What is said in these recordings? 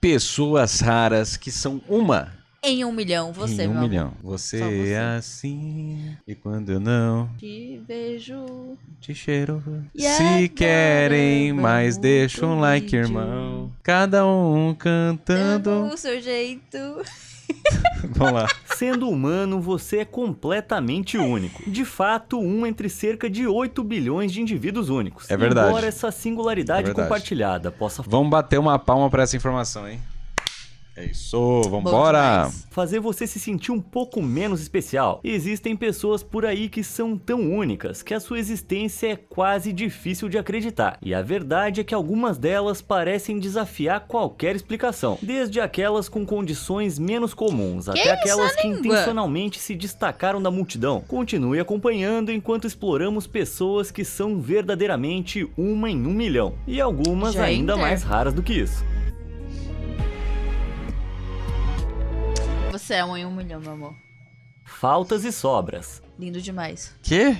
pessoas raras que são uma Em 1 milhão, você, em 1 meu milhão. amor. Você Só você. é assim, e quando eu não Te vejo. te cheiro. E Se agora querem, mas vamos deixa um pro like, vídeo. irmão. Cada um cantando. O seu jeito. Vamos lá. Sendo humano, você é completamente único. De fato, um entre cerca de 8 bilhões de indivíduos únicos. É verdade. Embora essa singularidade É verdade. compartilhada possa Vamos bater uma palma pra essa informação, hein? É isso, vambora! demais. fazer você se sentir um pouco menos especial, existem pessoas por aí que são tão únicas que a sua existência é quase difícil de acreditar. E a verdade é que algumas delas parecem desafiar qualquer explicação, desde aquelas com condições menos comuns até aquelas que intencionalmente se destacaram da multidão. Continue acompanhando enquanto exploramos pessoas que são verdadeiramente uma em 1 milhão, e algumas ainda mais raras do que isso. Você é um em 1 milhão, meu amor. Faltas e sobras. Lindo demais. Quê?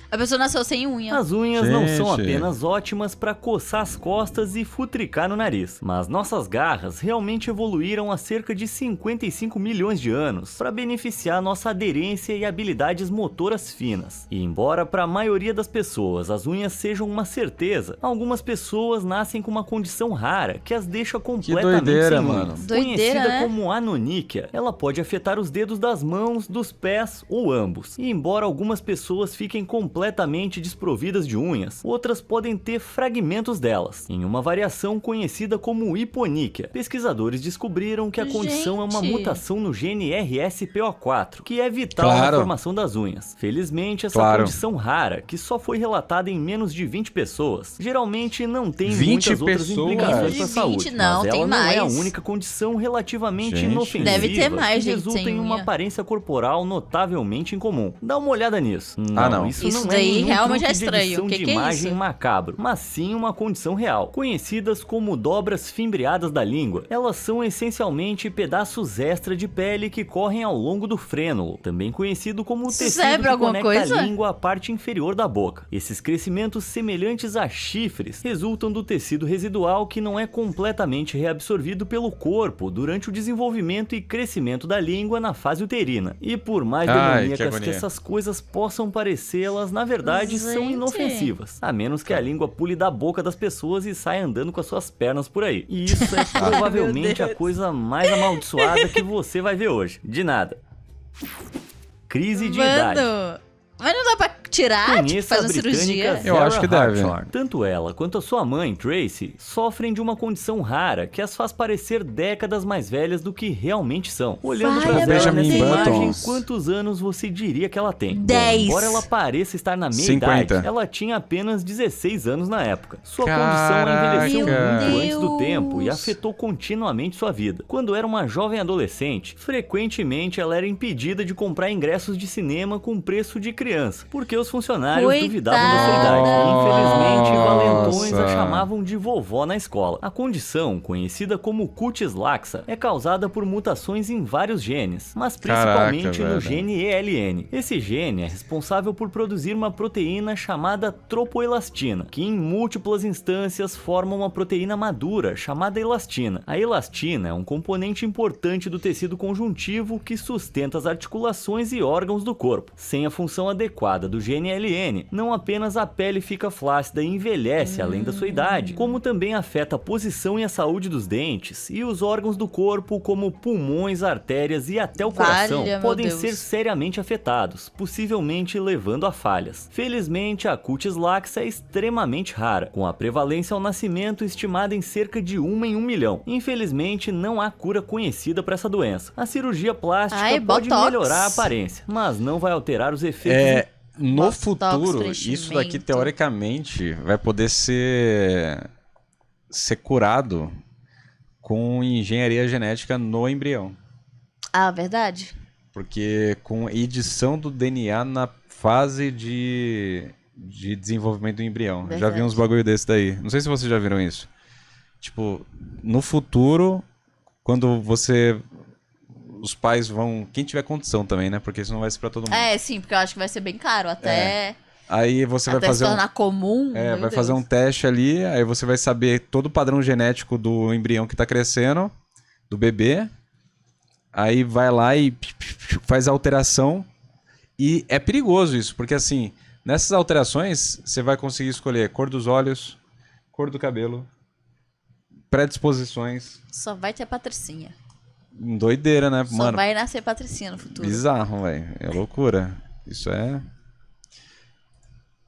A pessoa nasceu sem unha. As unhas não são Gente. apenas ótimas para coçar as costas e futricar no nariz, mas nossas garras realmente evoluíram há cerca de 55 milhões de anos para beneficiar nossa aderência e habilidades motoras finas. E embora para a maioria das pessoas as unhas sejam uma certeza, algumas pessoas nascem com uma condição rara que as deixa completamente doideira, sem mano. unhas. Doideira, Conhecida né? como anoníquia, ela pode afetar os dedos das mãos, dos pés ou ambos. E embora algumas pessoas fiquem completamente desprovidas de unhas, outras podem ter fragmentos delas, em uma variação conhecida como hiponíquia. Pesquisadores descobriram que a condição é uma mutação no gene RSPO4, que é vital na formação das unhas. Felizmente, essa condição rara, que só foi relatada em menos de 20 pessoas, geralmente não tem muitas outras implicações para a saúde, não, mas tem ela não é a mais. única condição relativamente Gente. inofensiva Deve ter mais que gente resulta sem em uma unha. aparência corporal notavelmente incomum. Dá uma olhada nisso. não. Isso Isso não daí é nenhum realmente é truque de estranho. edição Que de é imagem isso? macabro, mas sim uma condição real, conhecidas como dobras fimbriadas da língua. Elas são essencialmente pedaços extra de pele que correm ao longo do frênulo, também conhecido como o Isso tecido serve que pra alguma conecta coisa? a língua à parte inferior da boca. Esses crescimentos semelhantes a chifres resultam do tecido residual que não é completamente reabsorvido pelo corpo durante o desenvolvimento e crescimento da língua na fase uterina. E por mais demoníacas que essas coisas possam parecer, elas na verdade são Gente. inofensivas, a menos que a língua pule da boca das pessoas e saia andando com as suas pernas por aí. E isso é provavelmente a coisa mais amaldiçoada que você vai ver hoje. De nada. Crise de idade. Mano, mas não dá pra tirar, tipo, Conheça fazer a uma britânica cirurgia? Eu acho que Sarah deve. Hartshorn. Tanto ela quanto a sua mãe, Tracy, sofrem de uma condição rara que as faz parecer décadas mais velhas do que realmente são. Olhando pra Valha ela nessa Benjamin imagem, Buttons. quantos anos você diria que ela tem? 10. Embora ela pareça estar na meia 50. idade, ela tinha apenas 16 anos na época. Sua Caraca. condição envelheceu muito Meu antes do tempo e Deus. afetou continuamente sua vida. Quando era uma jovem adolescente, frequentemente ela era impedida de comprar ingressos de cinema com preço de criança, porque os funcionários duvidavam da sua idade. Infelizmente, valentões a chamavam de vovó na escola. A condição, conhecida como cutis laxa, é causada por mutações em vários genes, mas principalmente Caraca, no velho. gene ELN. Esse gene é responsável por produzir uma proteína chamada tropoelastina, que em múltiplas instâncias forma uma proteína madura chamada elastina. A elastina é um componente importante do tecido conjuntivo que sustenta as articulações e órgãos do corpo. Sem a função adequada do gene ELN, não apenas a pele fica flácida e envelhece além da sua idade, como também afeta a posição e a saúde dos dentes, e os órgãos do corpo como pulmões, artérias e até o coração Valha, meu podem Deus. ser seriamente afetados, possivelmente levando a falhas. Felizmente, a cutis laxa é extremamente rara, com a prevalência ao nascimento estimada em cerca de 1 em 1 milhão. Infelizmente, não há cura conhecida para essa doença. A cirurgia plástica pode Botox. melhorar a aparência, mas não vai alterar os efeitos No Botox, futuro, preenchimento. isso daqui teoricamente vai poder ser curado com engenharia genética no embrião. Ah, verdade? Porque com edição do DNA na fase de desenvolvimento do embrião. Verdade. Já vi uns bagulho desse daí. Não sei se vocês já viram isso. Tipo, no futuro, quando os pais vão... Quem tiver condição também, né? Porque isso não vai ser pra todo mundo. É, sim, porque eu acho que vai ser bem caro, até... Aí você vai Até fazer se tornar comum. meu vai fazer Deus. um teste ali, aí você vai saber todo o padrão genético do embrião que tá crescendo, do bebê. Aí vai lá e faz a alteração. E é perigoso isso, porque assim, nessas alterações, você vai conseguir escolher cor dos olhos, cor do cabelo, predisposições. Só vai ter patricinha. Doideira, né? Só Mano, vai nascer patricinha no futuro. bizarro, velho. É loucura. Isso é...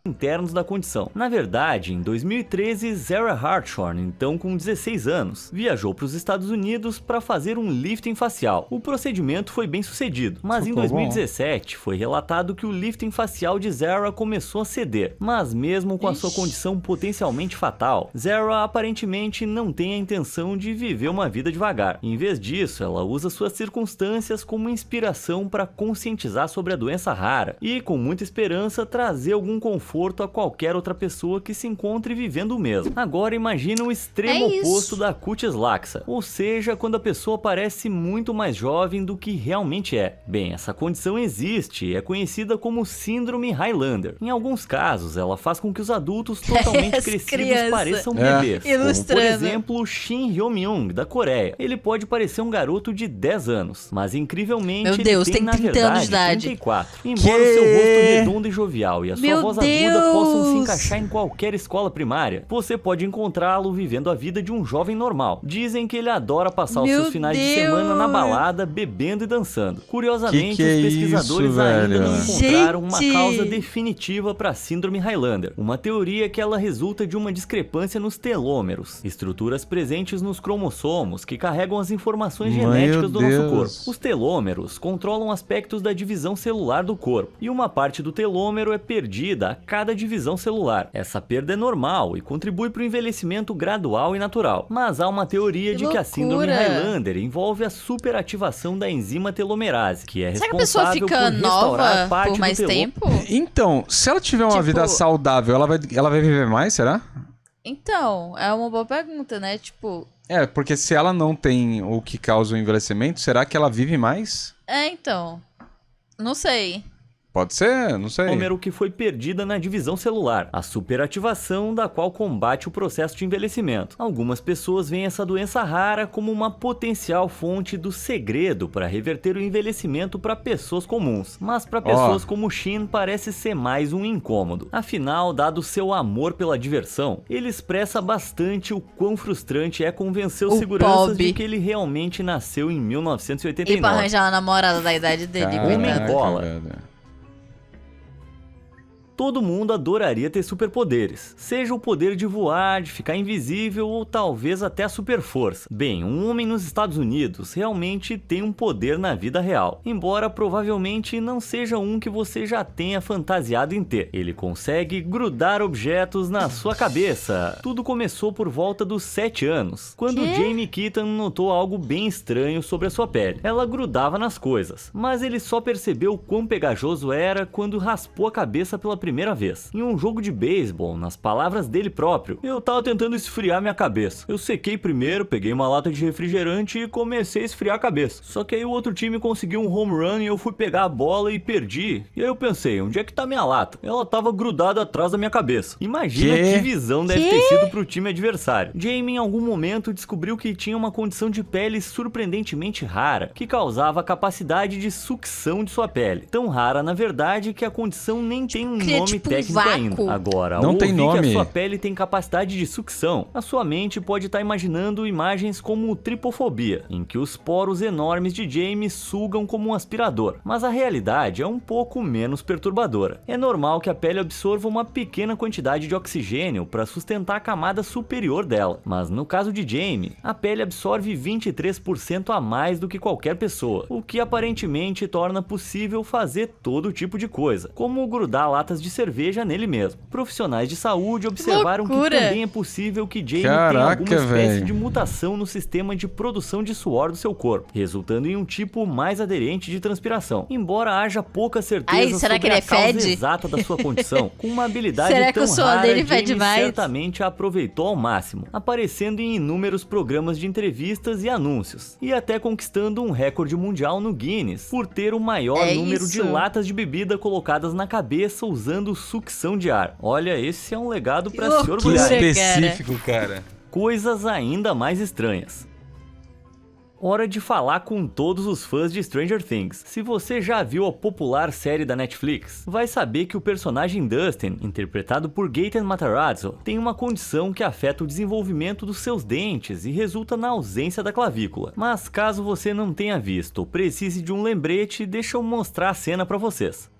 internos da condição. Na verdade, em 2013, Zara Hartshorn, então com 16 anos, viajou para os Estados Unidos para fazer um lifting facial. O procedimento foi bem sucedido, mas em Ficou 2017 foi relatado que o lifting facial de Zara começou a ceder. Mas mesmo com a sua Ixi. condição potencialmente fatal, Zara aparentemente não tem a intenção de viver uma vida devagar. Em vez disso, ela usa suas circunstâncias como inspiração para conscientizar sobre a doença rara e, com muita esperança, trazer algum conforto a qualquer outra pessoa que se encontre vivendo o mesmo. Agora imagina o extremo É isso. oposto da cutis laxa, ou seja, quando a pessoa parece muito mais jovem do que realmente é. Bem, essa condição existe e é conhecida como síndrome Highlander. Em alguns casos, ela faz com que os adultos totalmente As crescidos crianças. pareçam É. bebês, como por Ilustrando. exemplo Shin Hyo-myung, da Coreia. Ele pode parecer um garoto de 10 anos, mas incrivelmente Meu ele Deus, tem tem na 30 verdade anos de idade. 34. Embora o seu rosto redondo e jovial e a sua Meu voz aguda Deus! possam se encaixar em qualquer escola primária, você pode encontrá-lo vivendo a vida de um jovem normal. Dizem que ele adora passar os Meu seus finais de Deus! semana na balada, bebendo e dançando. Curiosamente, Que é os pesquisadores isso, ainda velho? não encontraram uma Gente! causa definitiva para a síndrome Highlander. Uma teoria que ela resulta de uma discrepância nos telômeros, estruturas presentes nos cromossomos que carregam as informações Meu genéticas do nosso Deus. corpo. Os telômeros controlam aspectos da divisão celular do corpo, e uma parte do telômero é perdida a cada divisão celular. Essa perda é normal e contribui para o envelhecimento gradual e natural. Mas há uma teoria Que de que a síndrome loucura. Highlander envolve a superativação da enzima telomerase, que é Será que a pessoa responsável fica por restaurar nova parte por do mais telômero. tempo? Então, se ela tiver uma Tipo- vida saudável, ela vai viver mais, será? Então, é uma boa pergunta, né? Tipo, É, porque se ela não tem o que causa o envelhecimento, será que ela vive mais? então. Não sei. Pode ser, não sei. Telômero que foi perdida na divisão celular, a superativação da qual combate o processo de envelhecimento. Algumas pessoas veem essa doença rara como uma potencial fonte do segredo para reverter o envelhecimento para pessoas comuns, mas para pessoas como Shin parece ser mais um incômodo. Afinal, dado seu amor pela diversão, ele expressa bastante o quão frustrante é convencer os O seguranças pobre. de que ele realmente nasceu em E pra 1989. arranjar uma namorada da idade dele, Caraca, Homem coitado. bola. velho. Todo mundo adoraria ter superpoderes, seja o poder de voar, de ficar invisível ou talvez até a superforça. Bem, um homem nos Estados Unidos realmente tem um poder na vida real, embora provavelmente não seja um que você já tenha fantasiado em ter. Ele consegue grudar objetos na sua cabeça. Tudo começou por volta dos 7 anos, quando Quê? Jamie Keaton notou algo bem estranho sobre a sua pele. Ela grudava nas coisas, mas ele só percebeu o quão pegajoso era quando raspou a cabeça pela primeira vez. Em um jogo de beisebol, nas palavras dele próprio, eu tava tentando esfriar minha cabeça. Eu sequei primeiro, peguei uma lata de refrigerante e comecei a esfriar a cabeça. Só que aí o outro time conseguiu um home run e eu fui pegar a bola e perdi. E aí eu pensei, onde é que tá minha lata? Ela tava grudada atrás da minha cabeça. Imagina Quê? que visão deve ter sido pro time adversário. Jamie em algum momento descobriu que tinha uma condição de pele surpreendentemente rara, que causava a capacidade de sucção de sua pele. Tão rara, na verdade, que a condição nem tem um Cria, nome tipo, um técnico ainda. vácuo. Agora, Não ao tem ouvir que nome. a sua pele tem capacidade de sucção, a sua mente pode estar imaginando imagens como tripofobia, em que os poros enormes de Jamie sugam como um aspirador. Mas a realidade é um pouco menos perturbadora. É normal que a pele absorva uma pequena quantidade de oxigênio para sustentar a camada superior dela. Mas no caso de Jamie, a pele absorve 23% a mais do que qualquer pessoa, o que aparentemente torna possível fazer todo tipo de coisa, como grudar latas de cerveja nele mesmo. Profissionais de saúde observaram que loucura! também é possível que Jamie Caraca, tenha alguma espécie velho. de mutação no sistema de produção de suor do seu corpo, resultando em um tipo mais aderente de transpiração. Embora haja pouca certeza Ai, será sobre que ele a é causa fede? exata da sua condição, com uma habilidade Será que tão o suor rara, dele fede Jamie mais? certamente a aproveitou ao máximo, aparecendo em inúmeros programas de entrevistas e anúncios, e até conquistando um recorde mundial no Guinness, por ter o maior É número de isso. latas de bebida colocadas na cabeça usando realizando sucção de ar. Olha, esse é um legado pra se loucura. Que orgulhar. específico, cara. Coisas ainda mais estranhas. Hora de falar com todos os fãs de Stranger Things. Se você já viu a popular série da Netflix, vai saber que o personagem Dustin, interpretado por Gaten Matarazzo, tem uma condição que afeta o desenvolvimento dos seus dentes e resulta na ausência da clavícula. Mas caso você não tenha visto ou precise de um lembrete, deixa eu mostrar a cena pra vocês.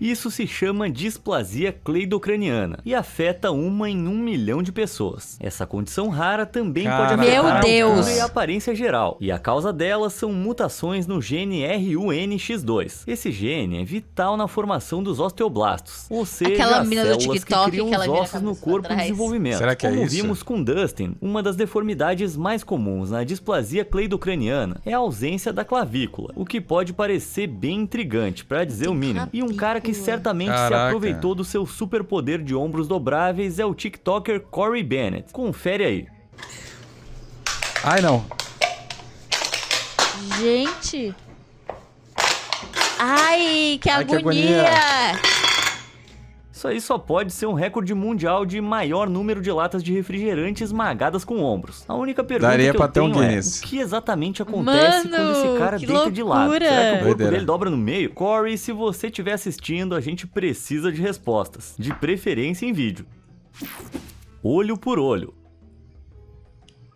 Isso se chama displasia cleidocraniana e afeta 1 em 1 milhão de pessoas. Essa condição rara também pode Caraca. afetar Meu a Deus. altura e a aparência geral, e a causa delas são mutações no gene RUNX2. Esse gene é vital na formação dos osteoblastos, ou seja, Aquela as mina do células TikTok que criam que ela os vira a ossos no cabeça pra corpo em trás. desenvolvimento. Será que é Como isso? vimos com Dustin, uma das deformidades mais comuns na displasia cleidocraniana é a ausência da clavícula, o que pode parecer bem intrigante, para dizer o mínimo. E um cara que Clavícula. certamente se Caraca. aproveitou do seu superpoder de ombros dobráveis é o TikToker Corey Bennett. Confere aí. Ai, não. Gente. Ai, que Ai, que agonia. Isso aí só pode ser um recorde mundial de maior número de latas de refrigerante esmagadas com ombros. A única pergunta Daria que pra eu ter um tenho é, Guinness. o que exatamente acontece Mano, quando esse cara que deita de lado? loucura. Será que o corpo Doideira. dele dobra no meio? Corey, se você estiver assistindo, a gente precisa de respostas. De preferência em vídeo. Olho por olho.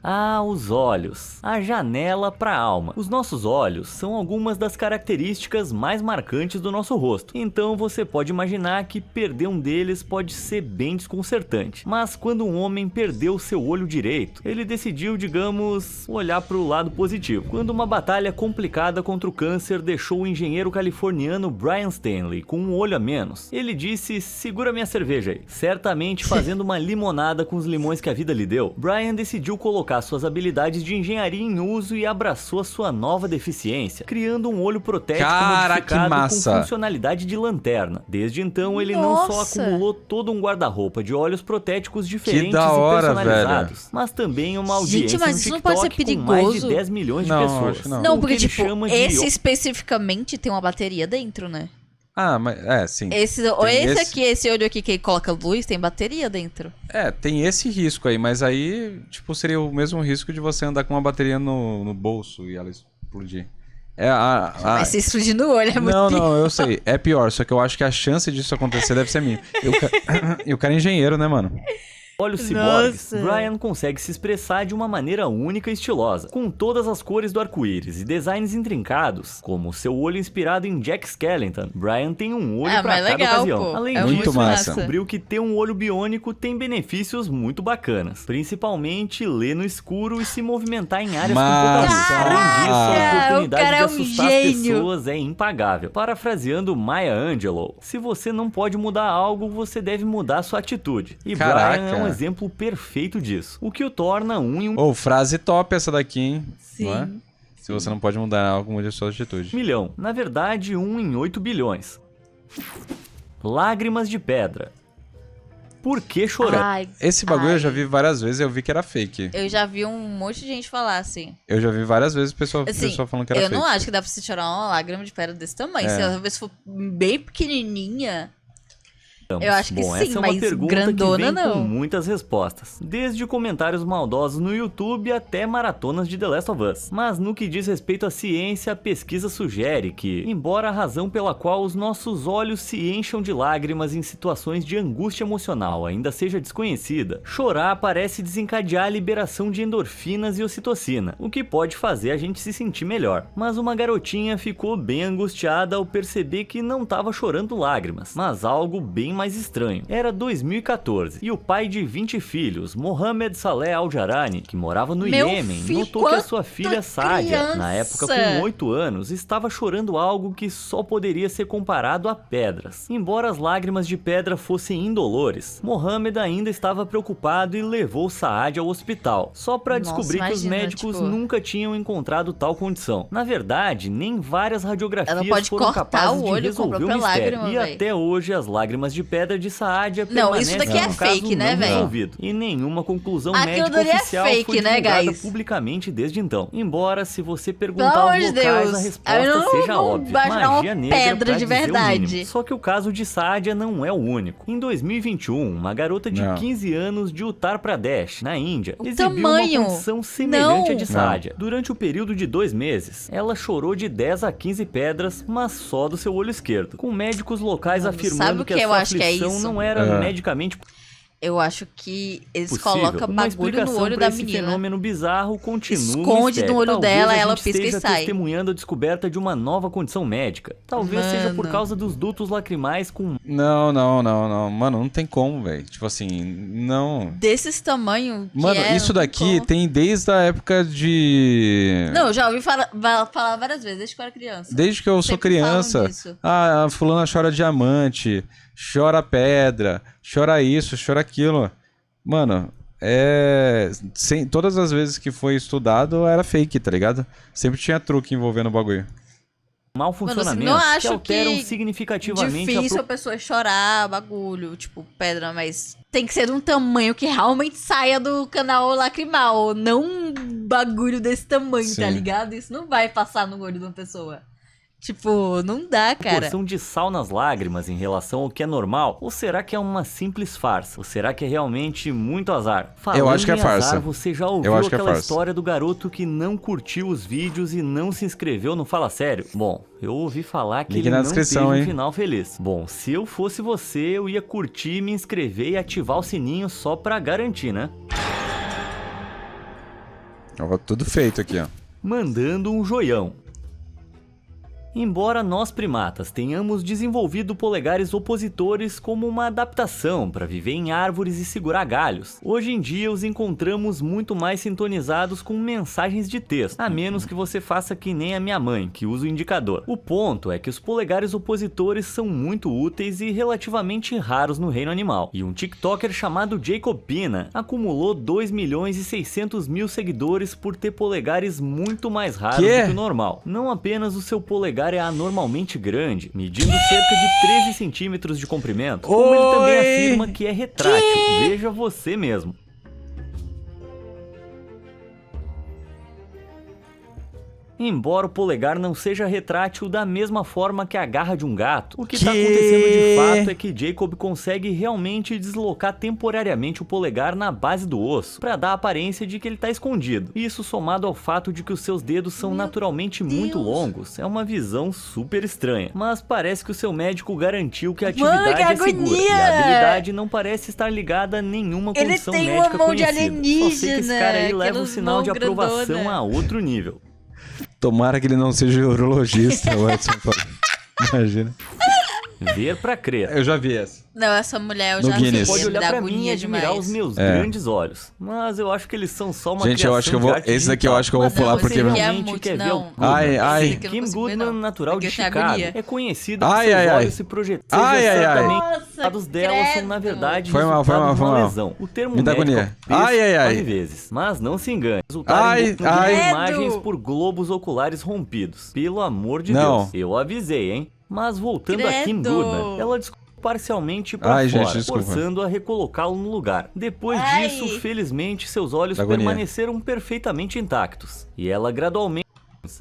Ah, os olhos. A janela para a alma. Os nossos olhos são algumas das características mais marcantes do nosso rosto. Então você pode imaginar que perder um deles pode ser bem desconcertante. Mas quando um homem perdeu o seu olho direito, ele decidiu, digamos, olhar para o lado positivo. Quando uma batalha complicada contra o câncer deixou o engenheiro californiano Brian Stanley com um olho a menos, ele disse: "Segura minha cerveja aí." Certamente fazendo uma limonada com os limões que a vida lhe deu, Brian decidiu colocar suas habilidades de engenharia em uso e abraçou a sua nova deficiência, criando um olho protético Cara, modificado que massa. com funcionalidade de lanterna. Desde então, ele não só Nossa. acumulou todo um guarda-roupa de olhos protéticos diferentes da hora, e personalizados, mas também uma audiência Gente, mas no isso não TikTok pode ser com mais de perigoso. 10 milhões de Não, pessoas. acho que não. Não, O porque, que ele tipo, chama de esse especificamente tem uma bateria dentro, né? Ah, mas sim. Esse aqui, esse olho aqui que coloca luz, tem bateria dentro. Tem esse risco aí, mas aí, tipo, seria o mesmo risco de você andar com uma bateria no bolso e ela explodir. Mas se explodir no olho é muito Não, eu sei. É pior, só que eu acho que a chance disso acontecer deve ser minha. E o cara é engenheiro, né, mano? olhos ciborgues, Nossa. Brian consegue se expressar de uma maneira única e estilosa, com todas as cores do arco-íris e designs intrincados, como seu olho inspirado em Jack Skellington. Brian tem um olho pra mas cada legal, ocasião. pô. Além É disso, muito massa. descobriu que ter um olho biônico tem benefícios muito bacanas, principalmente ler no escuro e se movimentar em áreas com pouca luz. Massa. Além disso, a Caraca, oportunidade o cara de é um assustar as gênio. pessoas é impagável. Parafraseando Maya Angelou, se você não pode mudar algo, você deve mudar sua atitude. E Caraca. Brian é um exemplo perfeito disso, o que o torna um Ô, frase top essa daqui, hein? Sim. Não é? Se você não pode mudar algo, mude a sua atitude. milhão. Na verdade, 1 em 8 bilhões. Lágrimas de pedra. Por que chorar? Ai, Esse bagulho ai. eu já vi várias vezes e eu vi que era fake. Eu já vi um monte de gente falar assim. Eu já vi várias vezes pessoa Assim, falando que era eu fake. não acho que dá pra você chorar uma lágrima de pedra desse tamanho. Se talvez for bem pequenininha. Eu acho que Bom, sim, essa é uma mas pergunta grandona que vem não. com muitas respostas, desde comentários maldosos no YouTube até maratonas de The Last of Us. Mas no que diz respeito à ciência, a pesquisa sugere que, embora a razão pela qual os nossos olhos se encham de lágrimas em situações de angústia emocional ainda seja desconhecida, chorar parece desencadear a liberação de endorfinas e ocitocina, o que pode fazer a gente se sentir melhor. Mas uma garotinha ficou bem angustiada ao perceber que não estava chorando lágrimas, mas algo bem mais estranho. Era 2014 e o pai de 20 filhos, Mohamed Saleh Al-Jarani, que morava no Meu Iêmen, filho, notou que a sua quanta filha Sádia, na época com criança! 8 anos, estava chorando algo que só poderia ser comparado a pedras. Embora as lágrimas de pedra fossem indolores, Mohamed ainda estava preocupado e levou Sádia ao hospital, só para Nossa, descobrir que os imagina, médicos tipo- nunca tinham encontrado tal condição. Na verdade, nem várias radiografias Ela pode foram cortar capazes o de olho com a resolver o própria mistério. lágrima, E véi. até hoje as lágrimas de pedra de Saadia Não, permanece isso daqui é um caso fake, né, não velho? resolvido. E nenhuma conclusão Aquilo médica dali é oficial fake, foi né, divulgada guys? publicamente desde então. Embora, se você Pelo perguntar amor aos de locais, Deus, a aí resposta seja não óbvia. vai virar uma Magia negra pedra pra de dizer o verdade. mínimo. Só que o caso de Saadia não é o único. Em 2021, uma garota de Não. 15 anos de Uttar Pradesh, na Índia, O exibiu tamanho. uma condição semelhante à de Não. Saadia. Durante o período de 2 meses, ela chorou de 10 a 15 pedras, mas só do seu olho esquerdo, com médicos locais Mano, sabe afirmando o que que a eu sua acho que é aflição isso? não era É. medicamente Eu acho que eles possível. colocam Uma bagulho no explicação olho pra da esse menina. fenômeno bizarro continua um Esconde mistério. no olho Talvez dela, a ela gente pisca e esteja sai. testemunhando a descoberta de uma nova condição médica. Talvez seja por Mano. causa dos dutos lacrimais com Não, não, não, não. Mano, não tem como, velho. Tipo assim, não. Desses tamanhos que Mano, é, isso não tem daqui como. tem desde a época de. Não, eu já ouvi falar várias vezes, desde que eu era criança. Desde que eu sou Sempre falam criança. disso. Ah, a fulana chora diamante, chora pedra, chora isso, chora aquilo. Mano, todas as vezes que foi estudado era fake, tá ligado? Sempre tinha truque envolvendo o bagulho. mau Mano, assim, funcionamento não que acho alteram que significativamente difícil a pessoa chorar, bagulho, tipo, pedra, mas tem que ser de um tamanho que realmente saia do canal lacrimal, não um bagulho desse tamanho, Sim. tá ligado? Isso não vai passar no olho de uma pessoa. Tipo, não dá, cara. porção de sal nas lágrimas em relação ao que é normal? Ou será que é uma simples farsa? Ou será que é realmente muito azar? Eu acho que é em farsa. Azar, você já ouviu Eu acho que é aquela farsa. história do garoto que não curtiu os vídeos e não se inscreveu no Fala Sério? Bom, eu ouvi falar que Link ele na não descrição, teve hein? um final feliz. Bom, se eu fosse você, eu ia curtir, me inscrever e ativar o sininho só pra garantir, né? Ó, tudo feito aqui, ó. Mandando um joião. Embora nós primatas tenhamos desenvolvido polegares opositores como uma adaptação para viver em árvores e segurar galhos, hoje em dia os encontramos muito mais sintonizados com mensagens de texto, a menos que você faça que nem a minha mãe, que usa o indicador. O ponto é que os polegares opositores são muito úteis e relativamente raros no reino animal, e um TikToker chamado Jacob Pina acumulou 2.600.000 seguidores por ter polegares muito mais raros Quê? do que o normal. Não apenas o seu polegar é anormalmente grande, medindo cerca de 13 centímetros de comprimento, como ele também Oi? afirma que é retrátil. Veja você mesmo. Embora o polegar não seja retrátil da mesma forma que a garra de um gato, o que está Que? acontecendo de fato é que Jacob consegue realmente deslocar temporariamente o polegar na base do osso, para dar a aparência de que ele está escondido. Isso somado ao fato de que os seus dedos são naturalmente muito longos, é uma visão super estranha. Mas parece que o seu médico garantiu que a Mano, atividade que é segura, e agonia! a habilidade não parece estar ligada a nenhuma Ele condição tem uma médica mão de conhecida. Só sei que esse alienígena, cara aí leva o aquelas sinal de mão aprovação grandona. a outro nível. Tomara que ele não seja urologista, o Edson falou. Imagina. Ver pra crer. Eu já vi essa. Não, essa mulher eu No já vi. Guinness. Pode me olhar dá pra mim e agonia admirar demais. os meus É. grandes olhos. Mas eu acho que eles são só uma Gente, eu acho que eu vou. Esse daqui eu acho que eu vou pular Não, porque. esse aqui é realmente muito, quer ver não. o Ai, ai. Esse aqui eu não Kim consigo ver, Goodman, não. natural Porque de eu tenho Chicago, agonia. é conhecido por Ai, seus ai, ai. olhos se projetarem Ai, ai, ai. exatamente Nossa, lados dela são, na credo. verdade, Foi mal, resultado foi de uma mal. lesão. O termo Me dá médico agonia. é Ai, ai, ai. 9 vezes. Mas não se engane. Resultaram Ai, em ai. imagens Credo. por globos oculares rompidos. Pelo amor de Não. Deus. Eu avisei, hein? Mas voltando a Kim Credo. Goodman, ela descobriu parcialmente pra Ai, fora, gente, desculpa. forçando a recolocá-lo no lugar. Depois Ai. disso, felizmente, seus olhos Dá agonia. permaneceram perfeitamente intactos. E ela gradualmente...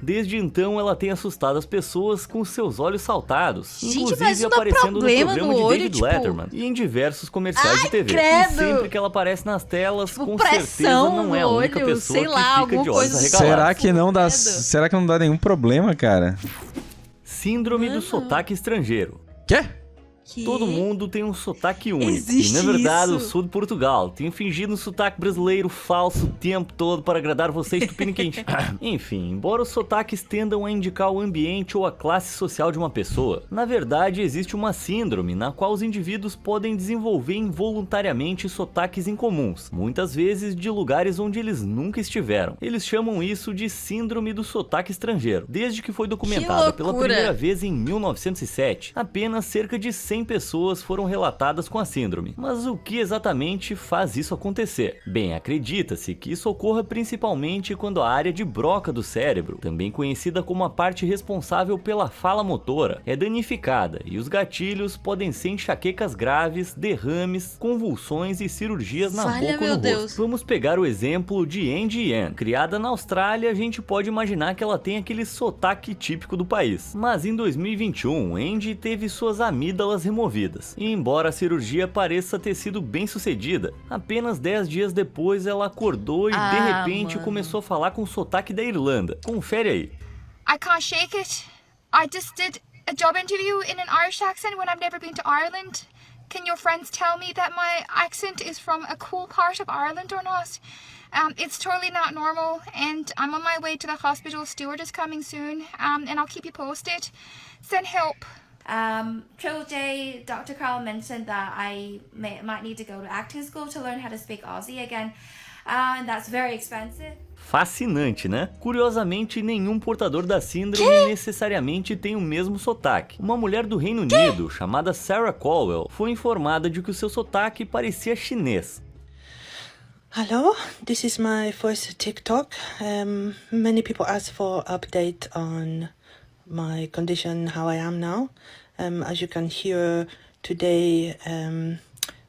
Desde então, ela tem assustado as pessoas com seus olhos saltados, Gente, inclusive mas isso dá aparecendo no problema programa no de olho, David tipo- Letterman e em diversos comerciais de TV. credo! E sempre que ela aparece nas telas, Tipo, com certeza pressão não é a no única olho, pessoa sei que lá, fica alguma de olhos coisa assim. arregalados. Será que não dá. Credo. Será que não dá nenhum problema, cara? Síndrome do sotaque estrangeiro. Quê? Que... Todo mundo tem um sotaque único. Existe E na verdade, isso? eu sou de Portugal. Tenho fingido um sotaque brasileiro falso o tempo todo para agradar vocês tupiniquins. Enfim, embora os sotaques tendam a indicar o ambiente ou a classe social de uma pessoa, na verdade existe uma síndrome na qual os indivíduos podem desenvolver involuntariamente sotaques incomuns, muitas vezes de lugares onde eles nunca estiveram. Eles chamam isso de síndrome do sotaque estrangeiro. Desde que foi documentada pela loucura. primeira vez em 1907, apenas cerca de 100 100 pessoas foram relatadas com a síndrome. Mas o que exatamente faz isso acontecer? Bem, acredita-se que isso ocorra principalmente quando a área de broca do cérebro, também conhecida como a parte responsável pela fala motora, é danificada e os gatilhos podem ser enxaquecas graves, derrames, convulsões e cirurgias na Valha, boca ou meu no Deus. rosto. Vamos pegar o exemplo de Angie Yan. Criada na Austrália, a gente pode imaginar que ela tem aquele sotaque típico do país. Mas em 2021, Angie teve suas amígdalas removidas. E embora a cirurgia pareça ter sido bem sucedida, apenas 10 dias depois ela acordou e de repente mano. começou a falar com o sotaque da Irlanda. Confere aí. I can't shake it. I just did a job interview in an Irish accent when I've never been to Ireland. Can your friends tell me that my accent is from a cool part of Ireland or not? It's totally not normal, and I'm on my way to the hospital. Steward is coming soon, and I'll keep you posted. Send help. Triple J, Dr. Carl mentioned that I might need to go to acting school to learn how to speak Aussie again, and that's very expensive. Fascinante, né? Curiosamente, nenhum portador da síndrome necessariamente tem o mesmo sotaque. Uma mulher do Reino Unido, chamada Sarah Colwell, foi informada de que o seu sotaque parecia chinês. Hello, this is my first TikTok. Many people ask for update on my condition, how I am now. As you can hear today,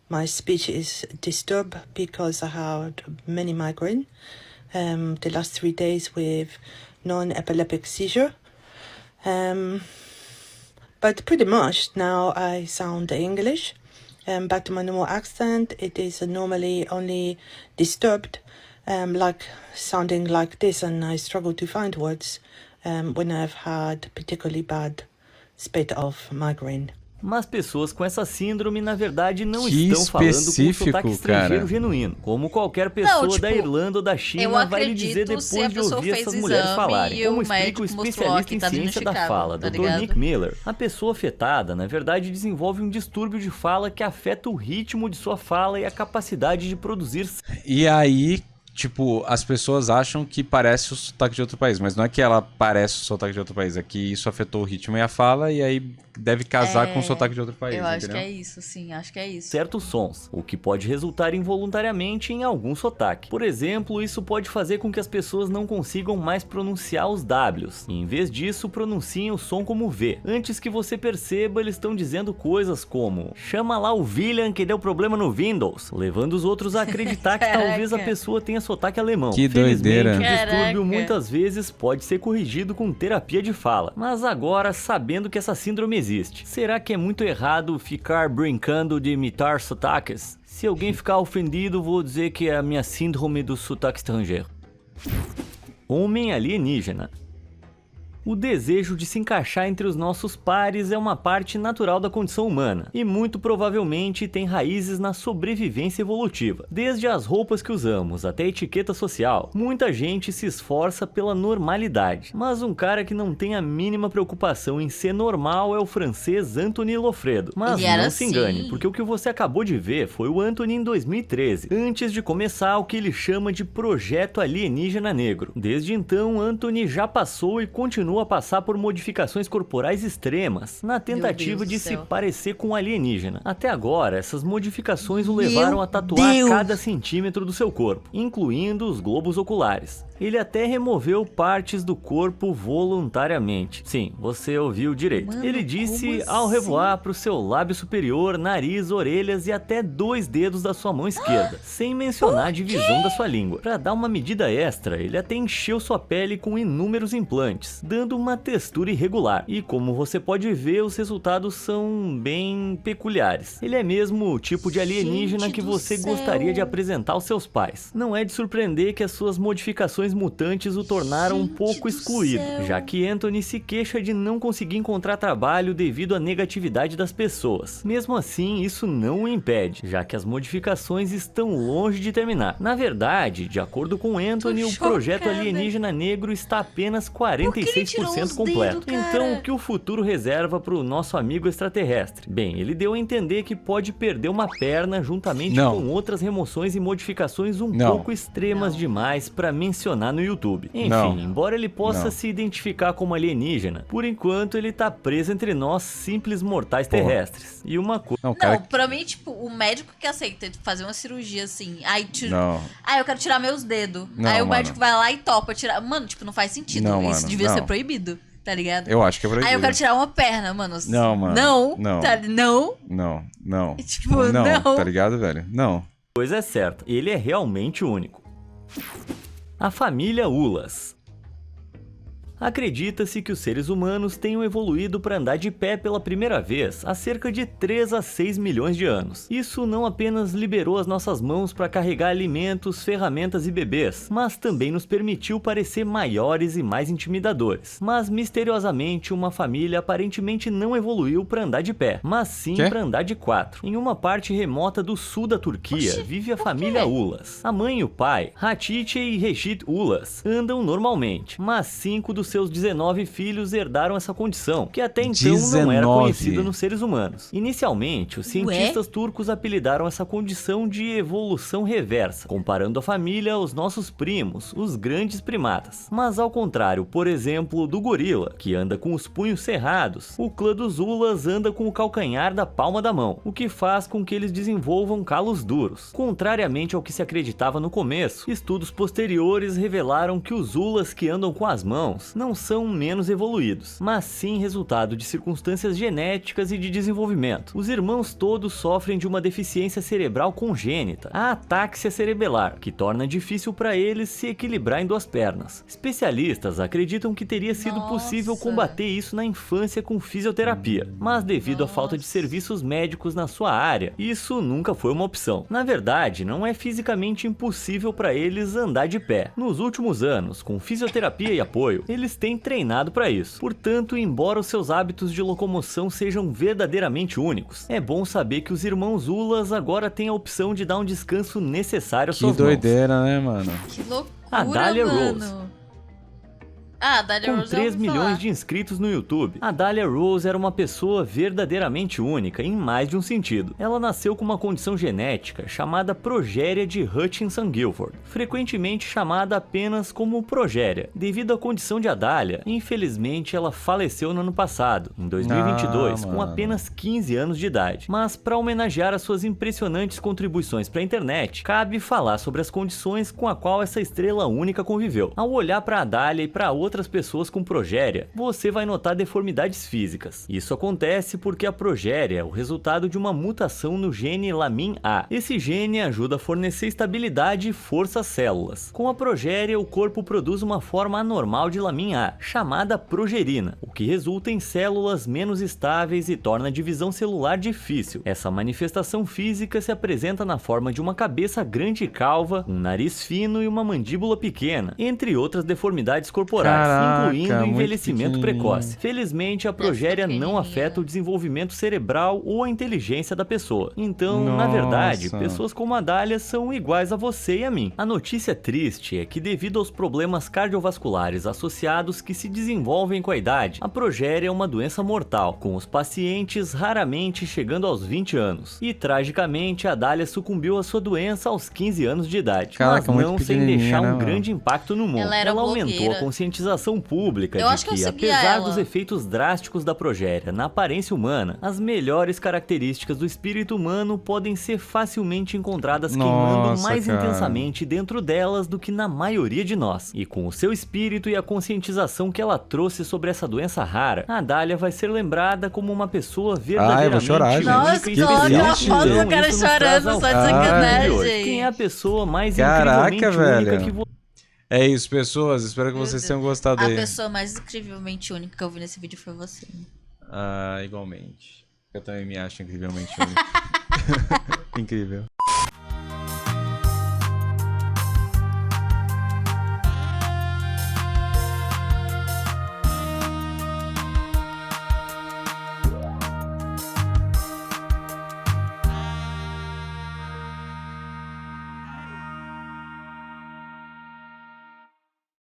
my speech is disturbed because I had many migraine. The last 3 days with non-epileptic seizure. But pretty much now I sound English. Back to my normal accent. It is normally only disturbed, like sounding like this, and I struggle to find words when I've had particularly bad spate of migraine. Mas pessoas com essa síndrome, na verdade, não Que estão falando com um específico, sotaque estrangeiro cara. genuíno. Como qualquer pessoa Não, tipo, da Irlanda ou da China eu vai lhe dizer acredito se a depois de pessoa ouvir fez essas exame mulheres falarem. e o Como explica o médico mostrou especialista que em tá ciência da diagnosticado, fala, tá Dr. ligado? Nick Miller, a pessoa afetada, na verdade, desenvolve um distúrbio de fala que afeta o ritmo de sua fala e a capacidade de produzir. E aí, tipo, as pessoas acham que parece o sotaque de outro país, mas não é que ela parece o sotaque de outro país, é que isso afetou o ritmo e a fala, e aí deve casar com o sotaque de outro país, Eu acho entendeu? que é isso, sim, acho que é isso. certos sons, o que pode resultar involuntariamente em algum sotaque. Por exemplo, isso pode fazer com que as pessoas não consigam mais pronunciar os Ws, e em vez disso pronunciem o som como V. Antes que você perceba, eles estão dizendo coisas como chama lá o William que deu problema no Windows, levando os outros a acreditar que talvez a Caraca. pessoa tenha sotaque alemão. Que Felizmente, doideira. o distúrbio Caraca. muitas vezes pode ser corrigido com terapia de fala. Mas agora, sabendo que essa síndrome existe, será que é muito errado ficar brincando de imitar sotaques? Se alguém ficar ofendido, vou dizer que é a minha síndrome do sotaque estrangeiro. Homem alienígena. O desejo de se encaixar entre os nossos pares é uma parte natural da condição humana, e muito provavelmente tem raízes na sobrevivência evolutiva. Desde as roupas que usamos até a etiqueta social, muita gente se esforça pela normalidade. Mas um cara que não tem a mínima preocupação em ser normal é o francês Anthony Lofredo. Mas Ele era não se engane, assim. porque o que você acabou de ver foi o Anthony em 2013, antes de começar o que ele chama de Projeto Alienígena Negro. Desde então, Anthony já passou e continua a passar por modificações corporais extremas, na tentativa Deus de do se céu. parecer com um alienígena. Até agora, essas modificações o Meu levaram a tatuar Deus! cada centímetro do seu corpo, incluindo os globos oculares. Ele até removeu partes do corpo voluntariamente. Sim, você ouviu direito. Mano, Ele disse como ao revoar pro seu lábio superior, nariz, orelhas e até 2 dedos da sua mão esquerda, sem mencionar a divisão da sua língua. Para dar uma medida extra, ele até encheu sua pele com inúmeros implantes, dando uma textura irregular. E como você pode ver, os resultados são bem peculiares. Ele é mesmo o tipo de alienígena Gente que do você céu. gostaria de apresentar aos seus pais. Não é de surpreender que as suas modificações mutantes o tornaram um Gente pouco do excluído, céu. já que Anthony se queixa de não conseguir encontrar trabalho devido à negatividade das pessoas. Mesmo assim, isso não o impede, já que as modificações estão longe de terminar. Na verdade, de acordo com Anthony, o projeto chocada. Alienígena Negro está apenas Por que ele 46% tirou 10% os completo. dedos, cara. Então, o que o futuro reserva pro nosso amigo extraterrestre? Bem, ele deu a entender que pode perder uma perna juntamente Não. com outras remoções e modificações um Não. pouco extremas demais pra mencionar no YouTube. Enfim, Não. embora ele possa Não. se identificar como alienígena, por enquanto ele tá preso entre nós simples mortais Porra. terrestres. E uma coisa... Não, cara. Não, pra mim, tipo, o médico que aceita fazer uma cirurgia assim, aí tira. Não. Ah, eu quero tirar meus dedos. Não, Aí o mano. médico vai lá e topa tirar. Mano, tipo, não faz sentido. Não, Isso mano, devia não. ser proibido, tá ligado? Eu acho que é proibido. Aí eu quero tirar uma perna, mano. Não, mano. Não. Não. Não. Não. Tipo, Não, não. tá ligado, velho? Não. coisa é certa, ele é realmente único. A família Ulas. Acredita-se que os seres humanos tenham evoluído para andar de pé pela primeira vez há cerca de 3 a 6 milhões de anos. Isso não apenas liberou as nossas mãos para carregar alimentos, ferramentas e bebês, mas também nos permitiu parecer maiores e mais intimidadores. Mas misteriosamente, uma família aparentemente não evoluiu para andar de pé, mas sim Quê? para andar de 4. Em uma parte remota do sul da Turquia, Oxi, vive a por família quê? Ulas. A mãe e o pai, Hatice e Reşit Ulas, andam normalmente, mas 5 dos seus 19 filhos herdaram essa condição, que até então não era 19. conhecida nos seres humanos. Inicialmente, os cientistas turcos apelidaram essa condição de evolução reversa, comparando a família aos nossos primos, os grandes primatas. Mas ao contrário, por exemplo, do gorila, que anda com os punhos cerrados, o clã dos Ulas anda com o calcanhar da palma da mão, o que faz com que eles desenvolvam calos duros. Contrariamente ao que se acreditava no começo, estudos posteriores revelaram que os Ulas que andam com as mãos não são menos evoluídos, mas sim resultado de circunstâncias genéticas e de desenvolvimento. Os irmãos todos sofrem de uma deficiência cerebral congênita, a atáxia cerebelar, que torna difícil para eles se equilibrar em duas pernas. Especialistas acreditam que teria sido possível Nossa. combater isso na infância com fisioterapia, mas devido à falta de serviços médicos na sua área, isso nunca foi uma opção. Na verdade, não é fisicamente impossível para eles andar de pé. Nos últimos anos, com fisioterapia e apoio, eles têm treinado para isso. Portanto, embora os seus hábitos de locomoção sejam verdadeiramente únicos, é bom saber que os irmãos Ulas agora têm a opção de dar um descanso necessário às Que suas mãos. doideira, né, mano? Que loucura, A Dahlia mano. Rose. Ah, a Dahlia Com Rose eu 3 ouvi milhões falar. de inscritos no YouTube, a Dahlia Rose era uma pessoa verdadeiramente única em mais de um sentido. Ela nasceu com uma condição genética chamada progéria de Hutchinson-Gilford, frequentemente chamada apenas como progéria. Devido à condição de Adalia, infelizmente ela faleceu no ano passado, em 2022, com mano. apenas 15 anos de idade. Mas para homenagear as suas impressionantes contribuições para a internet, cabe falar sobre as condições com a qual essa estrela única conviveu. Ao olhar para Adalia e para outras pessoas com progéria, você vai notar deformidades físicas. Isso acontece porque a progéria é o resultado de uma mutação no gene Lamin-A. Esse gene ajuda a fornecer estabilidade e força às células. Com a progéria, o corpo produz uma forma anormal de Lamin-A, chamada progerina, o que resulta em células menos estáveis e torna a divisão celular difícil. Essa manifestação física se apresenta na forma de uma cabeça grande e calva, um nariz fino e uma mandíbula pequena, entre outras deformidades corporais, Caraca, incluindo o muito envelhecimento pequenininho. precoce. Felizmente, a progéria não pequenininha. afeta o desenvolvimento cerebral ou a inteligência da pessoa. Então, na Nossa. verdade, pessoas como a Dahlia são iguais a você e a mim. A notícia triste é que, devido aos problemas cardiovasculares associados que se desenvolvem com a idade, a progéria é uma doença mortal, com os pacientes raramente chegando aos 20 anos. E, tragicamente, a Dahlia sucumbiu à sua doença aos 15 anos de idade. Caraca, mas muito não sem pequenininha, deixar né, um mano? grande impacto no mundo. Ela era aumentou blogueira. a conscientização pública Eu de acho que eu que, seguia apesar ela. dos efeitos drásticos da progéria na aparência humana, as melhores características do espírito humano podem ser facilmente encontradas queimando Nossa, mais cara. intensamente dentro delas do que na maioria de nós. E com o seu espírito e a conscientização que ela trouxe sobre essa doença rara, a Dahlia vai ser lembrada como uma pessoa verdadeiramente chorar, gente. Nossa, única e que ódio, especial. a foto do Então, cara isso nos traz chorando, ao só de tema de sacanagem. hoje. Quem é a pessoa mais Caraca, incrivelmente única velho. que você... É isso, pessoas. Espero que Meu vocês Deus. tenham gostado A aí. pessoa mais incrivelmente única que eu vi nesse vídeo foi você. Ah, igualmente. Eu também me acho incrivelmente único. Incrível.